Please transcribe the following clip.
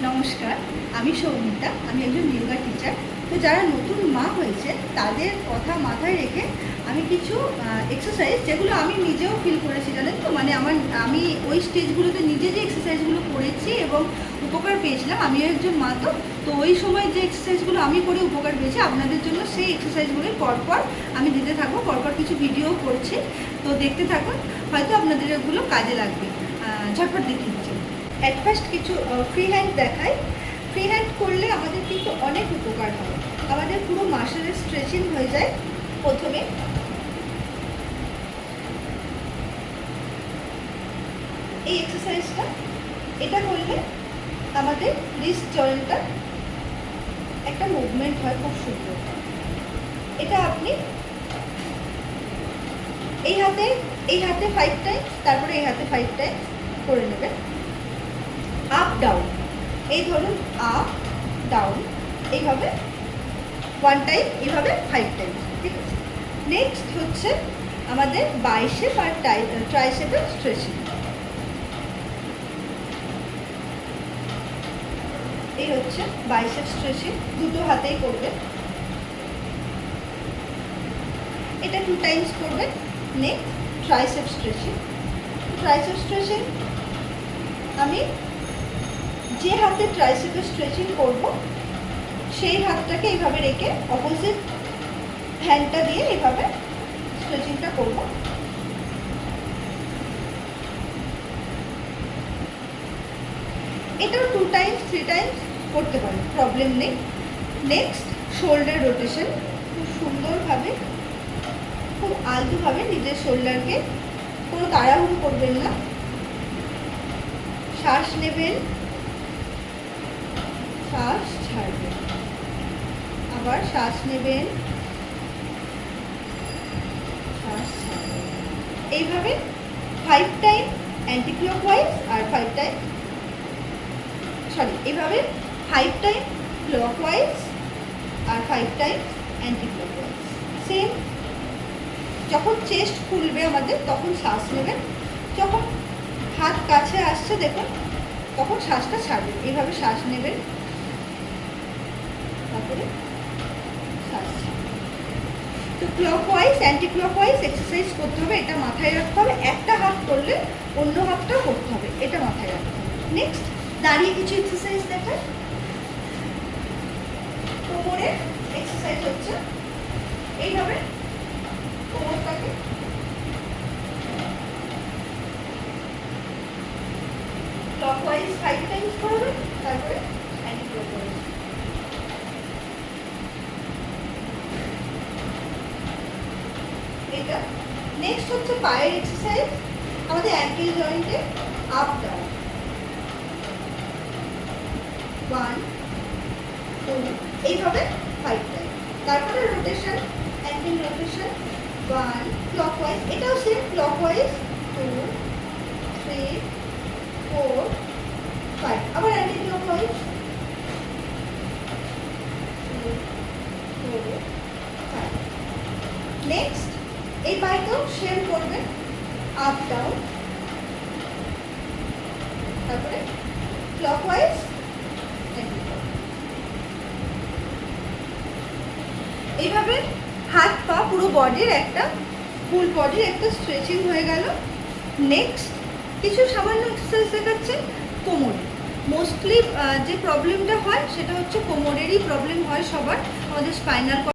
নমস্কার, আমি সৌমিতা। আমি একজন যোগা টিচার। তো যারা নতুন মা হয়েছে তাদের কথা মাথায় রেখে আমি কিছু এক্সারসাইজ, যেগুলো আমি নিজেও ফিল করেছি, জানেন তো, মানে আমি ওই স্টেজগুলোতে নিজে যে এক্সারসাইজগুলো করেছি এবং উপকার পেয়েছিলাম, আমিও একজন মা। তো ওই সময় যে এক্সারসাইজগুলো আমি করে উপকার পেয়েছি, আপনাদের জন্য সেই এক্সারসাইজগুলোই পরপর আমি দিতে থাকবো। পরপর কিছু ভিডিও করছি, তো দেখতে থাকুন, হয়তো আপনাদের এগুলো কাজে লাগবে। ঝটপট দেখিয়ে দিচ্ছি। অ্যাট ফার্স্ট কিছু ফ্রি হ্যান্ড দেখাই। ফ্রি হ্যান্ড করলে আমাদের কিন্তু অনেক উপকার হয়, আমাদের পুরো মাসেলের স্ট্রেচিং হয়ে যায়। প্রথমে এই এক্সারসাইজটা, এটা করলে আমাদের রিস্ট জয়েন্টটা একটা মুভমেন্ট হয়, খুব সুন্দর। এটা আপনি এই হাতে 5 টাইমস, তারপরে এই হাতে 5 টাইমস করে নেবেন। আপ ডাউন, এই ধরুন আপ ডাউন, এইভাবে 1 টাইম, এইভাবে 5 টাইম, ঠিক আছে। নেক্সট হচ্ছে আমাদের বাইসেপ আর ট্রাইসেপের স্ট্রেচিং। এই হচ্ছে বাইসেপ স্ট্রেচিং, দুটো হাতেই করবেন। এটা 2 টাইমস করবেন। Next tricep stretching. Tricep stretching আমি যে হাতে ট্রাইসেপের স্ট্রেচিং করব, সেই হাতটাকে এইভাবে রেখে অপোজিট হ্যান্ডটা দিয়ে এইভাবে স্ট্রেচিংটা করব। এটাও 2 টাইমস 3 টাইমস করতে পারেন, প্রবলেম নেই। Next shoulder rotation. খুব সুন্দরভাবে, খুব আলতোভাবে নিজের শোল্ডারকে, কোনো তাড়াহুড়ো করবেন না, শ্বাস নেবেন, শ্বাস ছাড়বেন, আবার শ্বাস নেবেন, শ্বাস ছাড়বেন। এইভাবে 5 টাইম অ্যান্টি ক্লকওয়াইজ আর 5 টাইম, এইভাবে 5 টাইম ক্লকওয়াইজ আর 5 টাইম অ্যান্টি ক্লকওয়াইজ। সেম, যখন চেস্ট খুলবে আমাদের, তখন শ্বাস নেবেন, যখন হাত কাছে আসছে দেখুন, তখন শ্বাসটা ছাড়বেন। এইভাবে শ্বাস নেবেন, তারপরে শ্বাস ছাড়বেন। তো ক্লকওয়াইজ অ্যান্টি ক্লকওয়াইজ এক্সারসাইজ করতে হবে, এটা মাথায় রাখতে হবে। একটা হাত করলে অন্য হাতটাও করতে হবে, এটা মাথায় রাখতে হবে। নেক্সট দাঁড়িয়ে কিছু এক্সারসাইজ দেখায়। কোমরের এক্সারসাইজ হচ্ছে এইভাবে কোমরটাকে ক্লকওয়াইজ 5 টাইমস করবেন, তারপরে অ্যান্টি ক্লকওয়াইজ। এটা নেক্সট হচ্ছে পায়ের এক্সারসাইজ, আমাদের অ্যাঙ্কেল জয়েন্টে আপ ডাউন। 1 2, এইভাবে 5 টাইম। তারপরে রোটেশন, অ্যাঙ্কেল রোটেশন। 1 ক্লকওয়াইজ, এটাও সেম ক্লকওয়াইজ। 2 3 4 5, আবার অ্যান্টি ক্লকওয়াইজ। 2 4 5। নেক্সট এই পায়েতেও সেম করবেন, আপ ডাউন, তারপরে ক্লকওয়াইজ। এইভাবে হাত পা পুরো বডির একটা, ফুল বডির একটা স্ট্রেচিং হয়ে গেল। নেক্সট কিছু সামান্য এক্সারসাইজ দেখাচ্ছে কোমরে। মোস্টলি যে প্রবলেমটা হয় সেটা হচ্ছে কোমরেরই প্রবলেম হয় সবার, আমাদের স্পাইনাল